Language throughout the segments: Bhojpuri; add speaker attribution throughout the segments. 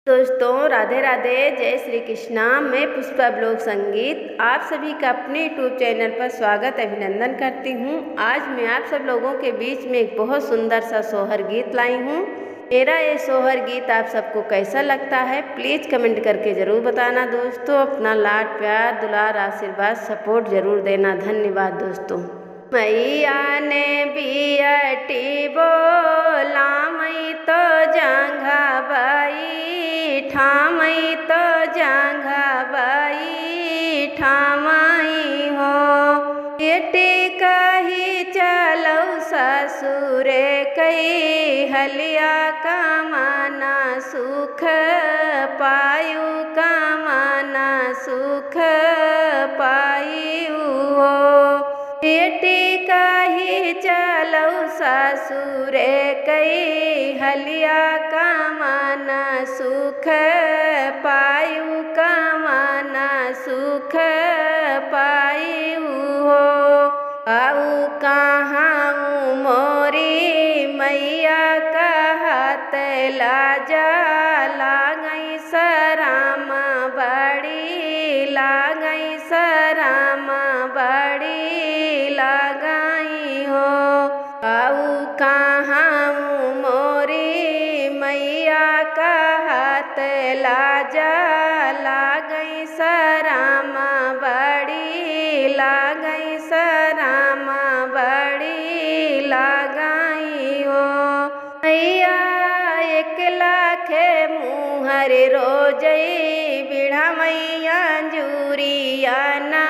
Speaker 1: दोस्तों राधे राधे, जय श्री कृष्णा। मैं पुष्पा ब्लॉग संगीत आप सभी का अपने यूट्यूब चैनल पर स्वागत अभिनंदन करती हूँ। आज मैं आप सब लोगों के बीच में एक बहुत सुंदर सा सोहर गीत लाई हूँ। मेरा ये सोहर गीत आप सबको कैसा लगता है प्लीज़ कमेंट करके ज़रूर बताना। दोस्तों अपना लाड प्यार दुलार आशीर्वाद सपोर्ट ज़रूर देना। धन्यवाद दोस्तों। मैया ने बियटी बोला मई तो जांघा बाई ठामई तो जांघा बाई ठामई हो। बेटी कही चलौ ससुरे कई हलिया कमाना सुख पायु कमाना सुख पायु हो। बेटी कही चलौ ससुरे कई हलिया कमाना सुख पायु कमाना सुख पायु हो। आऊ कहाँ मोरी मैया कहत लाजा लागई सराम बड़ी लागई सराम बड़ी लगाई हो। आऊ कहाँ मोरी मैया कहत लाजा लागई सराम बड़ी लागई सराम बड़ी लगाई हो। मैया 1,00,000 मुहर रोजई बिढ़ा मैया जुरिया ना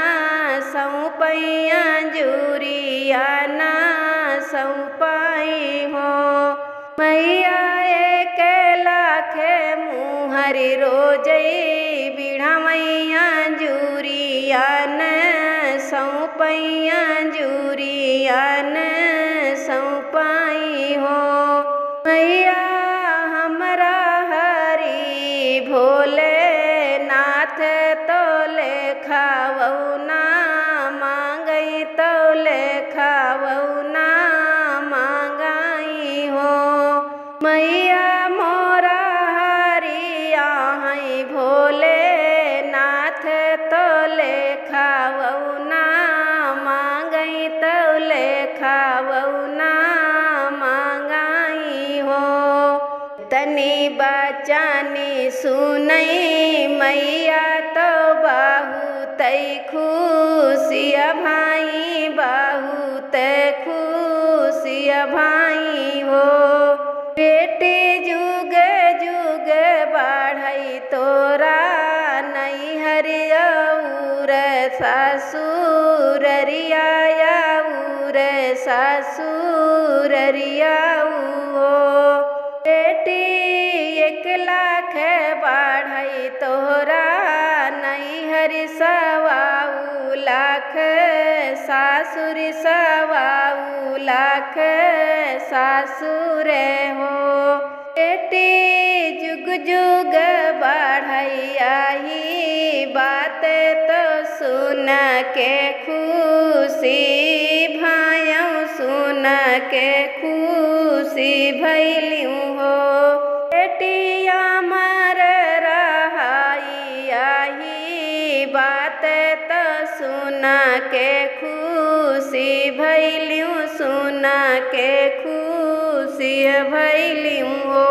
Speaker 1: सौपैया जुरिया ना सौपाई हो। मैया 1,00,000 मुहर रोजई बिढ़ा मैया जुरिया न सौपैया जुरिया न सौपाई हो। मैया हमरा हरि भोले नाथ तोले खावौ ना मांगई तोले खावौ ना मांगाई हो। मैया मोरा हरिया हैं भोले नाथ तोले खावौ ना मांगई तोले खावौ ना मांगाई हो। तनी बचानी सुनई मैया तो बहुत खुशिया भाई बहुत खुशिया भाई हो। बेटी जुग जुग बढ़ई तोरा नैहर और ससुररिया और ससुररिया हो। बेटी 1,00,000 बढ़ई तोरा नैहर 1,00,000 सासुर 1,00,000 सासुर हो। बेटी जुग जुग बढ़ई आही बात तो सुन के खुशी भायौ सुन के खुशी भैलियू हो। बेटी अमर रहाई आही बात तो सुन के खुशी भैलियू सुन के खुशी भैलियू हो।